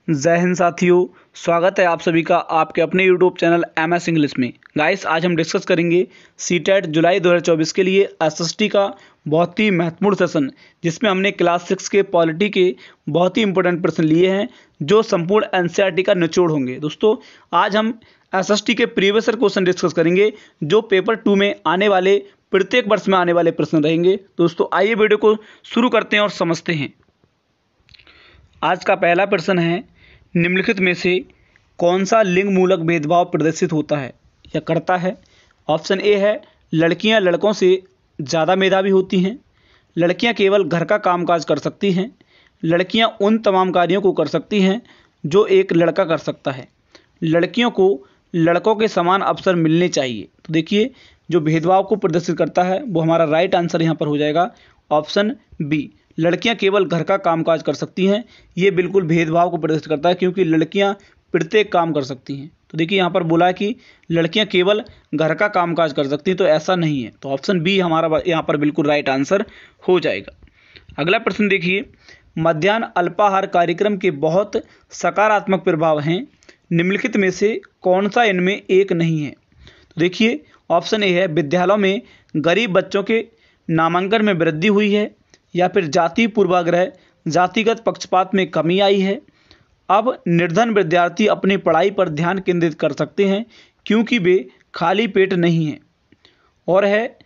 जय हिंद साथियों, स्वागत है आप सभी का आपके अपने यूट्यूब चैनल MS इंग्लिश में। गाइस, आज हम डिस्कस करेंगे सीटेट जुलाई 2024 के लिए SST का बहुत ही महत्वपूर्ण सेशन, जिसमें हमने क्लास 6 के पॉलिटी के बहुत ही इंपॉर्टेंट प्रश्न लिए हैं जो संपूर्ण NCERT का निचोड़ होंगे। दोस्तों, आज हम SST के प्रीवियस ईयर क्वेश्चन डिस्कस करेंगे जो पेपर 2 में आने वाले प्रत्येक वर्ष में आने वाले प्रश्न रहेंगे। दोस्तों, आइए वीडियो को शुरू करते हैं और समझते हैं। आज का पहला प्रश्न है, निम्नलिखित में से कौन सा लिंग मूलक भेदभाव प्रदर्शित होता है या करता है। ऑप्शन ए है, लड़कियां लड़कों से ज़्यादा मेधावी होती हैं। लड़कियां केवल घर का कामकाज कर सकती हैं। लड़कियां उन तमाम कार्यों को कर सकती हैं जो एक लड़का कर सकता है। लड़कियों को लड़कों के समान अवसर मिलने चाहिए। तो देखिए, जो भेदभाव को प्रदर्शित करता है वो हमारा राइट आंसर यहाँ पर हो जाएगा ऑप्शन बी। लड़कियां केवल घर का कामकाज कर सकती हैं, ये बिल्कुल भेदभाव को प्रदर्शित करता है क्योंकि लड़कियां प्रत्येक काम कर सकती हैं। तो देखिए, यहाँ पर बोला है कि लड़कियां केवल घर का कामकाज कर सकती हैं, तो ऐसा नहीं है। तो ऑप्शन बी हमारा यहाँ पर बिल्कुल राइट आंसर हो जाएगा। अगला प्रश्न देखिए, मध्याह्न अल्पाहार कार्यक्रम के बहुत सकारात्मक प्रभाव हैं, निम्नलिखित में से कौन सा इनमें एक नहीं है। तो देखिए, ऑप्शन ए है, विद्यालयों में गरीब बच्चों के नामांकन में वृद्धि हुई है, या फिर जाति पूर्वाग्रह जातिगत पक्षपात में कमी आई है। अब निर्धन विद्यार्थी अपनी पढ़ाई पर ध्यान केंद्रित कर सकते हैं क्योंकि वे खाली पेट नहीं हैं। और है,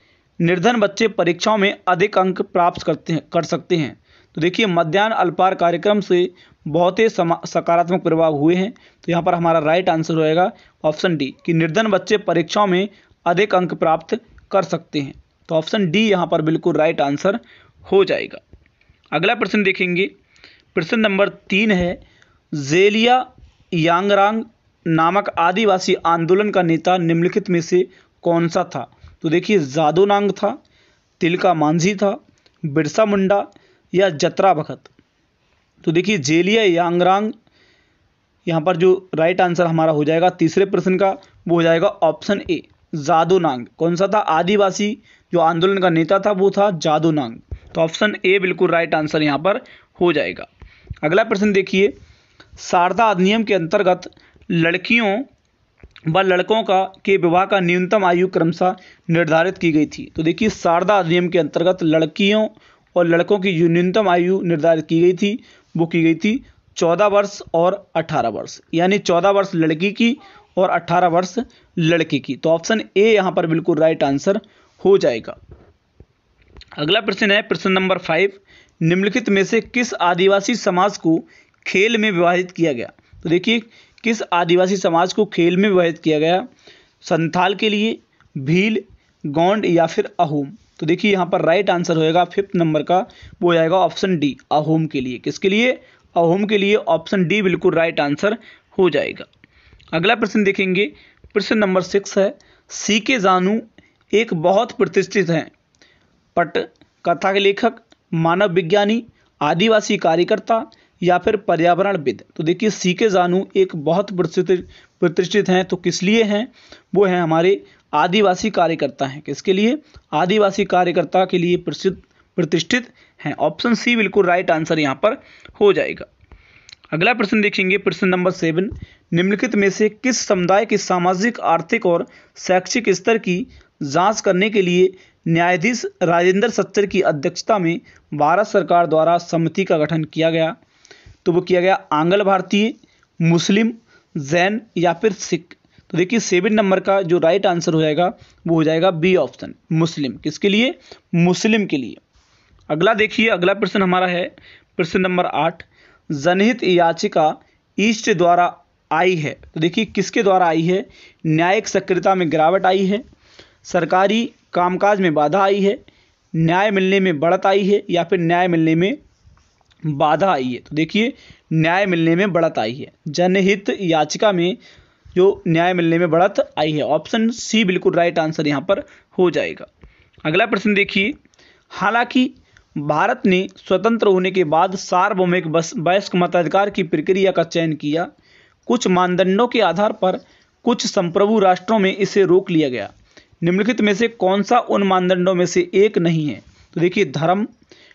निर्धन बच्चे परीक्षाओं में अधिक अंक प्राप्त कर सकते हैं। तो देखिए, मध्याह्न अल्पाहार कार्यक्रम से बहुत ही सकारात्मक प्रभाव हुए हैं। तो यहाँ पर हमारा राइट आंसर होएगा ऑप्शन डी कि निर्धन बच्चे परीक्षाओं में अधिक अंक प्राप्त कर सकते हैं। तो ऑप्शन डी यहाँ पर बिल्कुल राइट आंसर हो जाएगा। अगला प्रश्न देखेंगे, प्रश्न नंबर 3 है, जेलिया यांगरांग नामक आदिवासी आंदोलन का नेता निम्नलिखित में से कौन सा था। तो देखिए, जादोनांग था, तिलका मांझी था, बिरसा मुंडा या जतरा भगत। तो देखिए, जेलिया यांगरांग यहाँ पर जो राइट आंसर हमारा हो जाएगा तीसरे प्रश्न का वो हो जाएगा ऑप्शन ए, जादोनांग। कौन सा था? आदिवासी जो आंदोलन का नेता था वो था जादोनांग। तो ऑप्शन ए बिल्कुल राइट आंसर यहाँ पर हो जाएगा। अगला प्रश्न देखिए, शारदा अधिनियम के अंतर्गत लड़कियों व लड़कों के विवाह का न्यूनतम आयु क्रमशः निर्धारित की गई थी। तो देखिए, शारदा अधिनियम के अंतर्गत लड़कियों और लड़कों की जो न्यूनतम आयु निर्धारित की गई थी वो की गई थी 14 वर्ष और 18 वर्ष, यानी 14 वर्ष लड़की की और 18 वर्ष लड़के की। तो ऑप्शन ए यहाँ पर बिल्कुल राइट आंसर हो जाएगा। अगला प्रश्न है, प्रश्न नंबर 5, निम्नलिखित में से किस आदिवासी समाज को खेल में विभाजित किया गया। तो देखिए, किस आदिवासी समाज को खेल में विभाजित किया गया। संथाल के लिए, भील, गोंड या फिर अहोम। तो देखिए, यहाँ पर राइट आंसर होएगा 5th नंबर का वो जाएगा ऑप्शन डी, अहोम के लिए। किसके लिए? अहोम के लिए। ऑप्शन डी बिल्कुल राइट आंसर हो जाएगा। अगला प्रश्न देखेंगे, प्रश्न नंबर 6 है, सीके जानू एक बहुत प्रतिष्ठित हैं पट कथा के लेखक, मानव विज्ञानी, आदिवासी कार्यकर्ता या फिर पर्यावरणविद। तो देखिए, सीके जानू एक बहुत प्रतिष्ठित हैं, तो किस लिए हैं? वो हैं हमारे आदिवासी कार्यकर्ता हैं। किसके लिए? आदिवासी कार्यकर्ता के लिए प्रतिष्ठित हैं। ऑप्शन सी बिल्कुल राइट आंसर यहाँ पर हो जाएगा। अगला प्रश्न देखेंगे, प्रश्न नंबर 7, निम्नलिखित में से किस समुदाय के सामाजिक, आर्थिक और शैक्षिक स्तर की जांच करने के लिए न्यायाधीश राजेंद्र सच्चर की अध्यक्षता में भारत सरकार द्वारा समिति का गठन किया गया। तो वो किया गया आंग्ल भारतीय, मुस्लिम, जैन या फिर सिख। तो देखिए, 7 नंबर का जो राइट आंसर हो जाएगा वो हो जाएगा बी ऑप्शन, मुस्लिम। किसके लिए? मुस्लिम के लिए। अगला देखिए, अगला प्रश्न हमारा है प्रश्न नंबर 8, जनहित याचिका ईस्ट द्वारा आई है। तो देखिए, किसके द्वारा आई है? न्यायिक सक्रियता में गिरावट आई है, सरकारी कामकाज में बाधा आई है, न्याय मिलने में बढ़त आई है या फिर न्याय मिलने में बाधा आई है। तो देखिए, न्याय मिलने में बढ़त आई है। जनहित याचिका में जो न्याय मिलने में बढ़त आई है। ऑप्शन सी बिल्कुल राइट आंसर यहाँ पर हो जाएगा। अगला प्रश्न देखिए, हालांकि भारत ने स्वतंत्र होने के बाद सार्वभौमिक वयस्क मताधिकार की प्रक्रिया का चयन किया, कुछ मानदंडों के आधार पर कुछ संप्रभु राष्ट्रों में इसे रोक लिया गया। निम्नलिखित में से कौन सा उन मानदंडों में से एक नहीं है। तो देखिए, धर्म,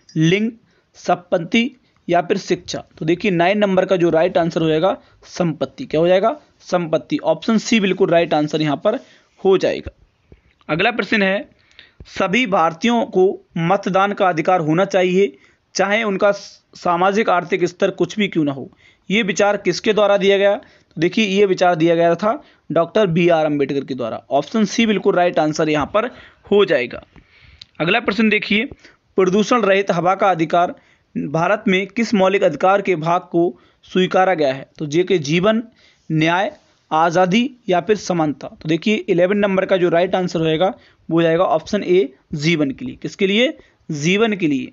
लिंग, संपत्ति या फिर शिक्षा। तो देखिए 9 नंबर का जो राइट आंसर हो जाएगा संपत्ति। क्या हो जाएगा? संपत्ति। ऑप्शन सी बिल्कुल राइट आंसर यहाँ पर हो जाएगा। अगला प्रश्न है, सभी भारतीयों को मतदान का अधिकार होना चाहिए, चाहे उनका सामाजिक आर्थिक स्तर कुछ भी क्यों ना हो। ये विचार किसके द्वारा दिया गया? तो देखिए ये विचार दिया गया था डॉक्टर BR अम्बेडकर के द्वारा। ऑप्शन सी बिल्कुल राइट आंसर यहाँ पर हो जाएगा। अगला प्रश्न देखिए, प्रदूषण रहित हवा का अधिकार भारत में किस मौलिक अधिकार के भाग को स्वीकारा गया है? तो जे के जीवन, न्याय, आज़ादी या फिर समानता। तो देखिए 11 नंबर का जो राइट आंसर होएगा वो हो जाएगा ऑप्शन ए, जीवन के लिए। किसके लिए? जीवन के लिए।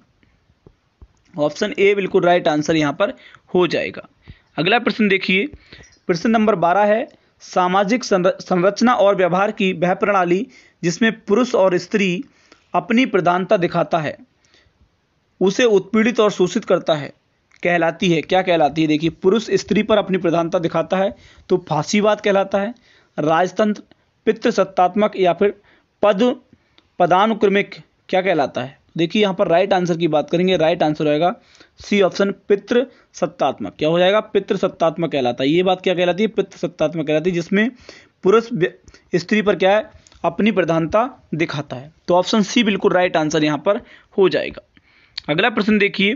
ऑप्शन ए बिल्कुल राइट आंसर यहाँ पर हो जाएगा। अगला प्रश्न देखिए, प्रश्न नंबर 12 है, सामाजिक संरचना और व्यवहार की वह प्रणाली जिसमें पुरुष और स्त्री अपनी प्रधानता दिखाता है, उसे उत्पीड़ित और शोषित करता है, कहलाती है। क्या कहलाती है? देखिए पुरुष स्त्री पर अपनी प्रधानता दिखाता है तो फांसीवाद कहलाता है, राजतंत्र, पितृसत्तात्मक या फिर पदानुक्रमिक क्या कहलाता है? देखिए यहाँ पर राइट आंसर की बात करेंगे, राइट आंसर होएगा सी ऑप्शन, पितृसत्तात्मक। क्या हो जाएगा? पितृसत्तात्मक कहलाता है। ये बात क्या कहलाती है? पितृसत्तात्मक कहलाती है, जिसमें पुरुष स्त्री पर क्या है? अपनी प्रधानता दिखाता है। तो ऑप्शन सी बिल्कुल राइट आंसर यहाँ पर हो जाएगा। अगला प्रश्न देखिए,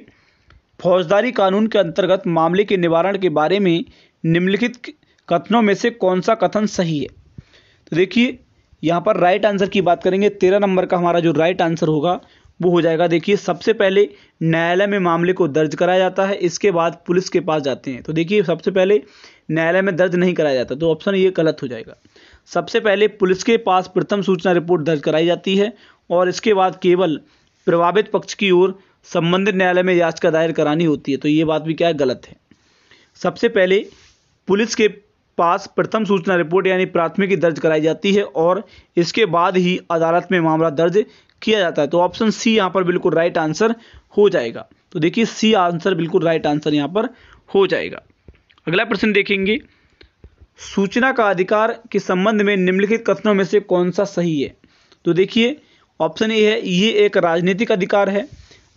फौजदारी कानून के अंतर्गत मामले के निवारण के बारे में निम्नलिखित कथनों में से कौन सा कथन सही है? तो देखिए यहाँ पर राइट आंसर की बात करेंगे, 13 नंबर का हमारा जो राइट आंसर होगा वो हो जाएगा। देखिए सबसे पहले न्यायालय में मामले को दर्ज कराया जाता है, इसके बाद पुलिस के पास जाते हैं। तो देखिए सबसे पहले न्यायालय में दर्ज नहीं कराया जाता, तो ऑप्शन ये गलत हो जाएगा। सबसे पहले पुलिस के पास प्रथम सूचना रिपोर्ट दर्ज कराई जाती है और इसके बाद केवल प्रभावित पक्ष की ओर संबंधित न्यायालय में याचिका दायर करानी होती है। तो ये बात भी क्या है? गलत है। सबसे पहले पुलिस के पास प्रथम सूचना रिपोर्ट यानी प्राथमिकी दर्ज कराई जाती है और इसके बाद ही अदालत में मामला दर्ज किया जाता है। तो ऑप्शन सी यहाँ पर बिल्कुल राइट आंसर हो जाएगा। तो देखिए सी आंसर बिल्कुल राइट आंसर यहाँ पर हो जाएगा। अगला प्रश्न देखेंगे, सूचना का अधिकार के संबंध में निम्नलिखित कथनों में से कौन सा सही है? तो देखिए ऑप्शन ए है, ये एक राजनीतिक अधिकार है,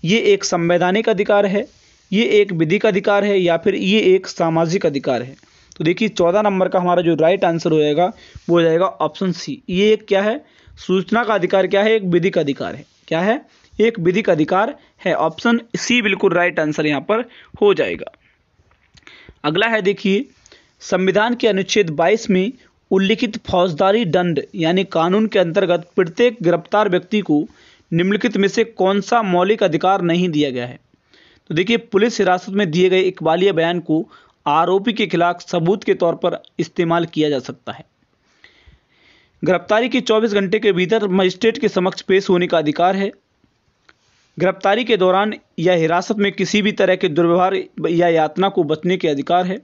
ये एक संवैधानिक अधिकार है, ये एक विधिक अधिकार है या फिर ये एक सामाजिक अधिकार है। तो देखिए 14 नंबर का हमारा जो राइट आंसर हो जाएगा वो हो जाएगा ऑप्शन सी। ये एक क्या है? सूचना का अधिकार क्या है? एक विधिक अधिकार है। क्या है? एक विधिक अधिकार है। ऑप्शन सी बिल्कुल राइट आंसर यहाँ पर हो जाएगा। अगला है देखिए, संविधान के अनुच्छेद 22 में उल्लिखित फौजदारी दंड यानी कानून के अंतर्गत प्रत्येक गिरफ्तार व्यक्ति को निम्नलिखित में से कौन सा मौलिक अधिकार नहीं दिया गया है? तो देखिए पुलिस हिरासत में दिए गए इकबालिया बयान को आरोपी के खिलाफ सबूत के तौर पर इस्तेमाल किया जा सकता है। गिरफ्तारी के 24 घंटे के भीतर मजिस्ट्रेट के समक्ष पेश होने का अधिकार है। गिरफ्तारी के दौरान या हिरासत में किसी भी तरह के दुर्व्यवहार या यातना को बचने के अधिकार है,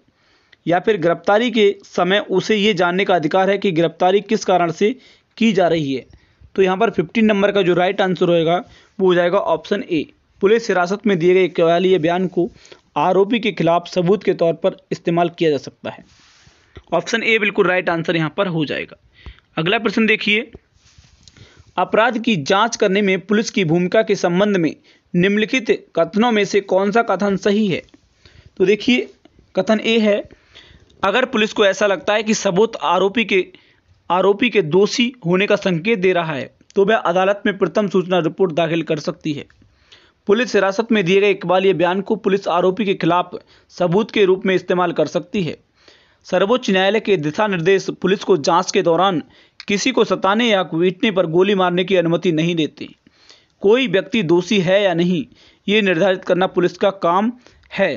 या फिर गिरफ्तारी के समय उसे ये जानने का अधिकार है कि गिरफ्तारी किस कारण से की जा रही है। तो यहाँ पर 15 नंबर का जो राइट आंसर होएगा वो हो जाएगा ऑप्शन ए। पुलिस हिरासत में दिए गए इकबालिया बयान को आरोपी के खिलाफ सबूत के तौर पर इस्तेमाल किया जा सकता है। ऑप्शन ए बिल्कुल राइट आंसर यहाँ पर हो जाएगा। अगला प्रश्न देखिए, अपराध की जांच करने में पुलिस की भूमिका के संबंध में निम्नलिखित कथनों में से कौन सा कथन सही है? तो देखिए कथन ए है, अगर पुलिस को ऐसा लगता है कि सबूत आरोपी के दोषी होने का संकेत दे रहा है तो वह अदालत में प्रथम सूचना रिपोर्ट दाखिल कर सकती है। पुलिस हिरासत में दिए गए इकबालिया बयान को पुलिस आरोपी के खिलाफ सबूत के रूप में इस्तेमाल कर सकती है। सर्वोच्च न्यायालय के दिशा निर्देश पुलिस को जांच के दौरान किसी को सताने या पीटने पर गोली मारने की अनुमति नहीं देते। कोई व्यक्ति दोषी है या नहीं ये निर्धारित करना पुलिस का काम है।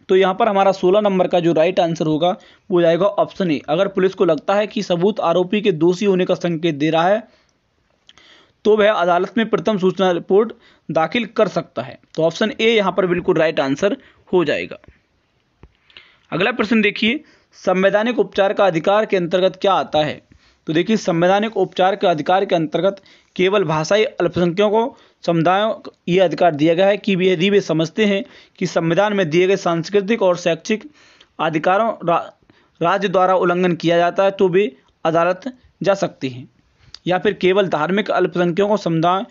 तो यहाँ पर हमारा 16 नंबर का जो राइट आंसर होगा वो हो जाएगा ऑप्शन ए। अगर पुलिस को लगता है कि सबूत आरोपी के दोषी होने का संकेत दे रहा है तो वह अदालत में प्रथम सूचना रिपोर्ट दाखिल कर सकता है। तो ऑप्शन ए यहाँ पर बिल्कुल राइट आंसर हो जाएगा। अगला प्रश्न देखिए, संवैधानिक उपचार का अधिकार के अंतर्गत क्या आता है? तो देखिए संवैधानिक उपचार के अधिकार के अंतर्गत केवल भाषाई अल्पसंख्यकों समुदायों को ये अधिकार दिया गया है कि यदि वे समझते हैं कि संविधान में दिए गए सांस्कृतिक और शैक्षिक अधिकारों राज्य द्वारा उल्लंघन किया जाता है तो वे अदालत जा सकते हैं, या फिर केवल धार्मिक अल्पसंख्यकों समुदाय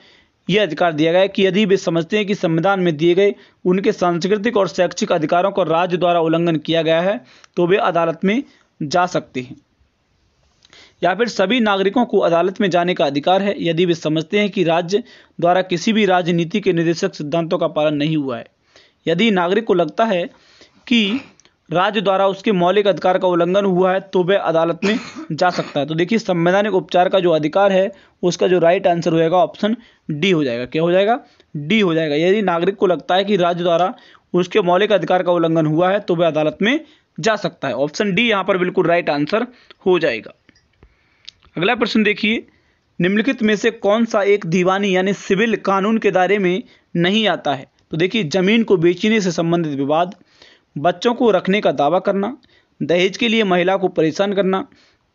यह अधिकार दिया गया है कि यदि वे समझते हैं कि संविधान में दिए गए उनके सांस्कृतिक और शैक्षिक अधिकारों का राज्य द्वारा उल्लंघन किया गया है तो वे अदालत में जा सकते हैं। या फिर सभी नागरिकों को अदालत में जाने का अधिकार है यदि वे समझते हैं कि राज्य द्वारा किसी भी राजनीति के निर्देशक सिद्धांतों का पालन नहीं हुआ है। यदि नागरिक को लगता है कि राज्य द्वारा उसके मौलिक अधिकार का उल्लंघन हुआ है तो वह अदालत में जा सकता है। तो देखिए संवैधानिक उपचार का जो अधिकार है उसका जो राइट आंसर हो जाएगा ऑप्शन डी हो जाएगा। क्या हो जाएगा? डी हो जाएगा। यदि नागरिक को लगता है कि राज्य द्वारा उसके मौलिक अधिकार का उल्लंघन हुआ है तो वह अदालत में जा सकता है। ऑप्शन डी यहाँ पर बिल्कुल राइट आंसर हो जाएगा। अगला प्रश्न देखिए, निम्नलिखित में से कौन सा एक दीवानी यानी सिविल कानून के दायरे में नहीं आता है? तो देखिए जमीन को बेचने से संबंधित विवाद, बच्चों को रखने का दावा करना, दहेज के लिए महिला को परेशान करना,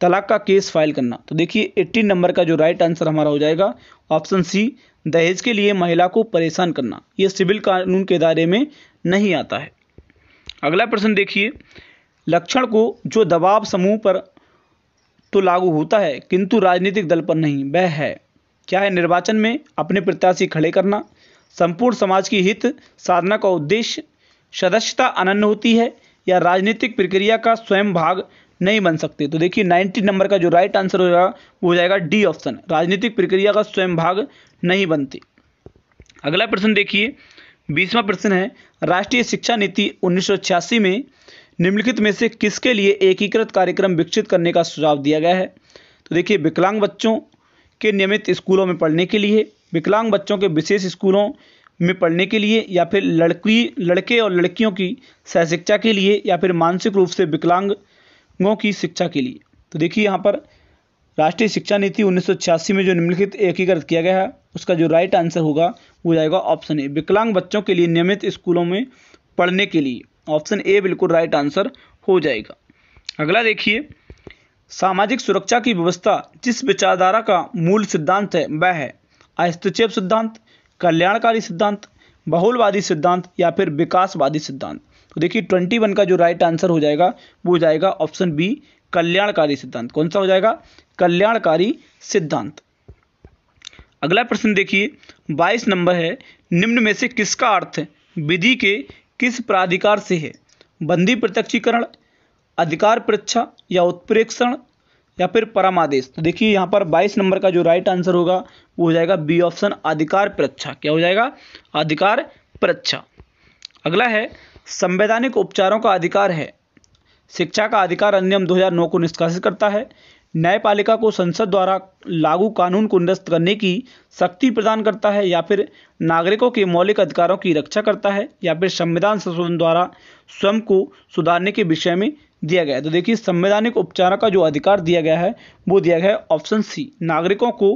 तलाक का केस फाइल करना। तो देखिए 18 नंबर का जो राइट आंसर हमारा हो जाएगा ऑप्शन सी, दहेज के लिए महिला को परेशान करना। यह सिविल कानून के दायरे में नहीं आता है। अगला प्रश्न देखिए, लक्षण को जो दबाव समूह पर तो लागू होता है किंतु राजनीतिक दल पर नहीं, वह है क्या है? निर्वाचन में अपने प्रत्याशी खड़े करना, संपूर्ण समाज की हित साधना का उद्देश्य, सदस्यता अनन्य होती है, या राजनीतिक प्रक्रिया का स्वयं भाग नहीं बन सकते। तो देखिए 90 नंबर का जो राइट आंसर होगा वो हो जाएगा डी ऑप्शन, राजनीतिक प्रक्रिया का स्वयं भाग नहीं बनते। अगला प्रश्न देखिए, 20वां प्रश्न है, राष्ट्रीय शिक्षा नीति 1986 में निम्नलिखित में से किसके लिए एकीकृत कार्यक्रम विकसित करने का सुझाव दिया गया है? तो देखिए विकलांग बच्चों के नियमित स्कूलों में पढ़ने के लिए, विकलांग बच्चों के विशेष स्कूलों में पढ़ने के लिए, या फिर लड़के और लड़कियों की सहशिक्षा के लिए, या फिर मानसिक रूप से विकलांगों की शिक्षा के लिए। तो देखिए यहाँ पर राष्ट्रीय शिक्षा नीति 1986 में जो निम्नलिखित एकीकृत किया गया है उसका जो राइट आंसर होगा वो जाएगा ऑप्शन ए, विकलांग बच्चों के लिए नियमित स्कूलों में पढ़ने के लिए। ऑप्शन ए बिल्कुल राइट आंसर हो जाएगा। अगला देखिए, सामाजिक सुरक्षा की व्यवस्था जिस विचारधारा का मूल सिद्धांत है वह है हस्तक्षेप सिद्धांत, कल्याणकारी सिद्धांत, बहुलवादी सिद्धांत, या फिर विकासवादी सिद्धांत। तो देखिए 21 का जो राइट आंसर हो जाएगा वो हो जाएगा ऑप्शन बी, कल्याणकारी सिद्धांत। कौन सा हो जाएगा? कल्याणकारी सिद्धांत। अगला प्रश्न देखिए 22 नंबर है, निम्न में से किसका अर्थ विधि के किस प्राधिकार से है? बंदी प्रत्यक्षीकरण, अधिकार परीक्षा, या उत्प्रेक्षण, या फिर परमादेश। तो देखिए यहाँ पर 22 नंबर का जो राइट आंसर होगा वो हो जाएगा बी ऑप्शन, अधिकार परीक्षा। क्या हो जाएगा? अधिकार परीक्षा। अगला है, संवैधानिक उपचारों का अधिकार है शिक्षा का अधिकार अधिनियम 2009 को निष्कासित करता है, न्यायपालिका को संसद द्वारा लागू कानून को निरस्त करने की शक्ति प्रदान करता है, या फिर नागरिकों के मौलिक अधिकारों की रक्षा करता है, या फिर संविधान संशोधन द्वारा स्वयं को सुधारने के विषय में दिया गया है। तो देखिए संवैधानिक उपचारों का जो अधिकार दिया गया है वो दिया गया है ऑप्शन सी, नागरिकों को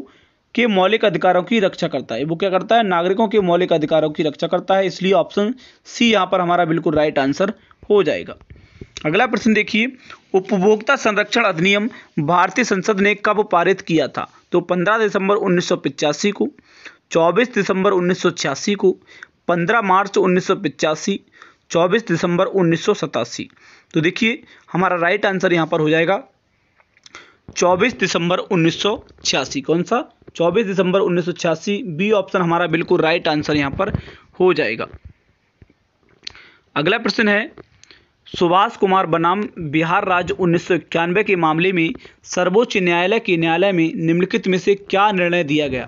के मौलिक अधिकारों की रक्षा करता है। वो क्या करता है? नागरिकों के मौलिक अधिकारों की रक्षा करता है, इसलिए ऑप्शन सी यहाँ पर हमारा बिल्कुल राइट आंसर हो जाएगा। अगला प्रश्न देखिए, उपभोक्ता संरक्षण अधिनियम भारतीय संसद ने कब पारित किया था? तो 15 दिसंबर 1985 को, 24 दिसंबर 1986 को, 15 मार्च 1985, 24 दिसंबर 1987। तो देखिए हमारा राइट आंसर यहाँ पर हो जाएगा 24 दिसंबर 1986। कौन सा? 24 दिसंबर 1986, बी ऑप्शन हमारा बिल्कुल राइट आंसर यहाँ पर हो जाएगा। अगला प्रश्न है, सुभाष कुमार बनाम बिहार राज्य 1991 के मामले में सर्वोच्च न्यायालय के न्यायालय में निम्नलिखित में से क्या निर्णय दिया गया?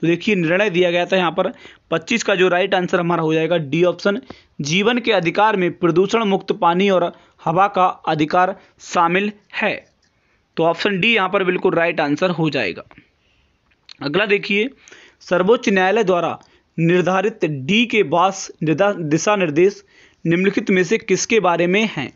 तो देखिए निर्णय दिया गया था यहाँ पर 25 का जो राइट आंसर हमारा हो जाएगा डी ऑप्शन, जीवन के अधिकार में प्रदूषण मुक्त पानी और हवा का अधिकार शामिल है। तो ऑप्शन डी यहाँ पर बिल्कुल राइट आंसर हो जाएगा। अगला देखिए, सर्वोच्च न्यायालय द्वारा निर्धारित डी के बास दिशा निर्देश निम्नलिखित में से किसके बारे में हैं?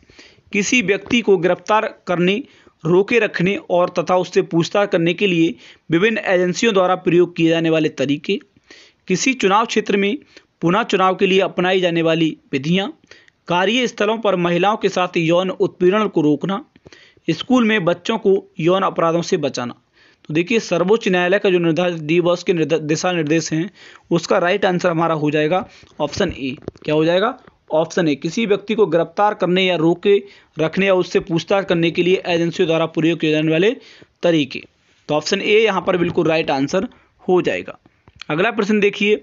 किसी व्यक्ति को गिरफ्तार करने, रोके रखने और तथा उससे पूछताछ करने के लिए विभिन्न एजेंसियों द्वारा प्रयोग किए जाने वाले तरीके, किसी चुनाव क्षेत्र में पुनः चुनाव के लिए अपनाई जाने वाली विधियां, कार्यस्थलों पर महिलाओं के साथ यौन उत्पीड़न को रोकना, स्कूल में बच्चों को यौन अपराधों से बचाना। तो देखिए सर्वोच्च न्यायालय का जो निर्धारित डी बॉस के दिशा निर्देश हैं उसका राइट आंसर हमारा हो जाएगा ऑप्शन ए। क्या हो जाएगा? ऑप्शन ए, किसी व्यक्ति को गिरफ्तार करने या रोके रखने या उससे पूछताछ करने के लिए एजेंसियों द्वारा प्रयोग किए जाने वाले तरीके। तो ऑप्शन ए यहाँ पर बिल्कुल राइट आंसर हो जाएगा। अगला प्रश्न देखिए,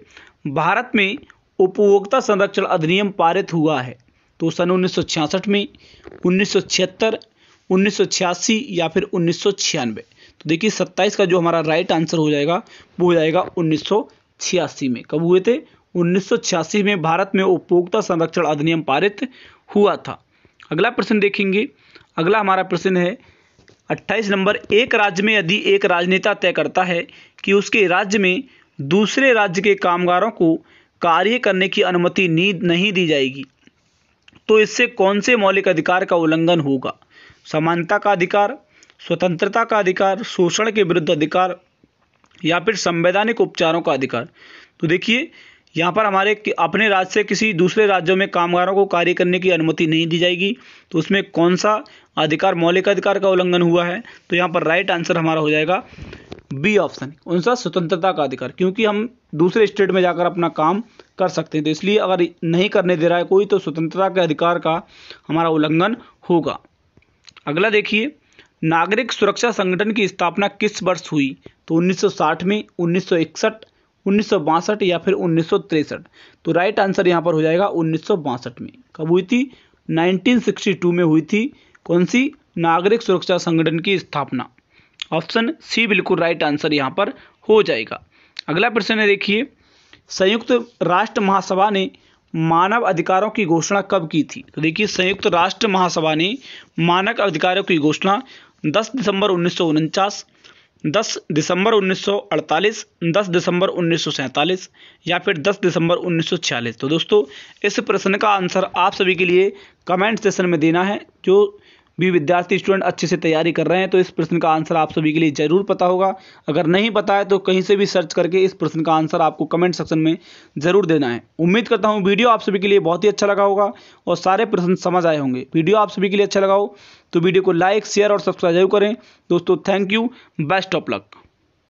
भारत में उपभोक्ता संरक्षण अधिनियम पारित हुआ है तो सन 1966 में, 1976, 1986 या फिर 1996। तो देखिए 27 का जो हमारा राइट आंसर हो जाएगा वो हो जाएगा 1986 में। कब हुए थे? 1986 में भारत में उपभोक्ता संरक्षण अधिनियम पारित हुआ था। अगला प्रश्न देखेंगे, अगला हमारा प्रश्न है 28 नंबर, एक राज्य में यदि एक राजनेता तय करता है कि उसके राज्य में दूसरे राज्य के कामगारों को कार्य करने की अनुमति नहीं दी जाएगी तो इससे कौन से मौलिक अधिकार का उल्लंघन होगा? समानता का अधिकार, स्वतंत्रता का अधिकार, शोषण के विरुद्ध अधिकार या फिर संवैधानिक उपचारों का अधिकार। तो देखिए यहाँ पर हमारे अपने राज्य से किसी दूसरे राज्यों में कामगारों को कार्य करने की अनुमति नहीं दी जाएगी तो उसमें कौन सा अधिकार, मौलिक अधिकार का उल्लंघन हुआ है? तो यहाँ पर राइट आंसर हमारा हो जाएगा बी ऑप्शन, कौन सा? स्वतंत्रता का अधिकार, क्योंकि हम दूसरे स्टेट में जाकर अपना काम कर सकते हैं तो इसलिए अगर नहीं करने दे रहा है कोई तो स्वतंत्रता के अधिकार का हमारा उल्लंघन होगा। अगला देखिए, नागरिक सुरक्षा संगठन की स्थापना किस वर्ष हुई? तो 1960 में, 1961, 1962 या फिर 1963। तो राइट आंसर यहाँ पर हो जाएगा 1962 में। कब हुई थी? 1962 में हुई थी। कौन सी? नागरिक सुरक्षा संगठन की स्थापना। ऑप्शन सी बिल्कुल राइट आंसर यहाँ पर हो जाएगा। अगला प्रश्न है देखिए, संयुक्त राष्ट्र महासभा ने मानव अधिकारों की घोषणा कब की थी? तो देखिए संयुक्त राष्ट्र महासभा ने मानव अधिकारों की घोषणा 10 दिसंबर 1949, 10 दिसंबर 1948, 10 दिसंबर 1947 या फिर 10 दिसंबर 1946। तो दोस्तों इस प्रश्न का आंसर आप सभी के लिए कमेंट सेक्शन में देना है। जो भी विद्यार्थी स्टूडेंट अच्छे से तैयारी कर रहे हैं तो इस प्रश्न का आंसर आप सभी के लिए जरूर पता होगा। अगर नहीं पता है तो कहीं से भी सर्च करके इस प्रश्न का आंसर आपको कमेंट सेक्शन में ज़रूर देना है। उम्मीद करता हूँ वीडियो आप सभी के लिए बहुत ही अच्छा लगा होगा और सारे प्रश्न समझ आए होंगे। वीडियो आप सभी के लिए अच्छा लगा हो तो वीडियो को लाइक, शेयर और सब्सक्राइब जरूर करें। दोस्तों thank you, best of luck.